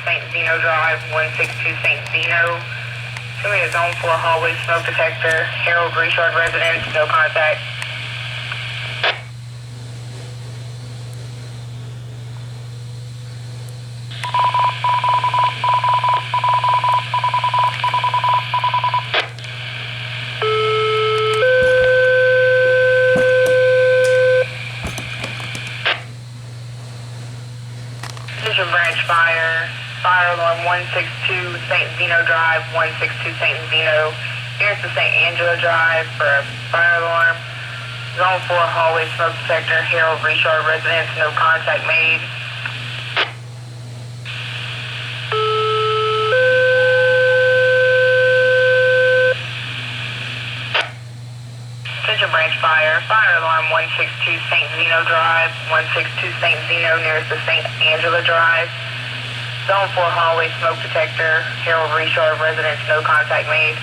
St. Zeno Drive, 162 St. Zeno. Show me a zone 4 hallway smoke detector. Harold Richard residence, no contact. Attention branch fire. Fire alarm 162 St. Zeno Drive, 162 St. Zeno. Here's the St. Angela Drive for a fire alarm. Zone 4 hallway smoke detector. Harold Richard residence, no contact made. Attention branch fire. Fire alarm 162 St. Zeno Drive, 162 St. Zeno nearest the St. Angela Drive. Zone 4 hallway smoke detector. Harold Richard residence, no contact made.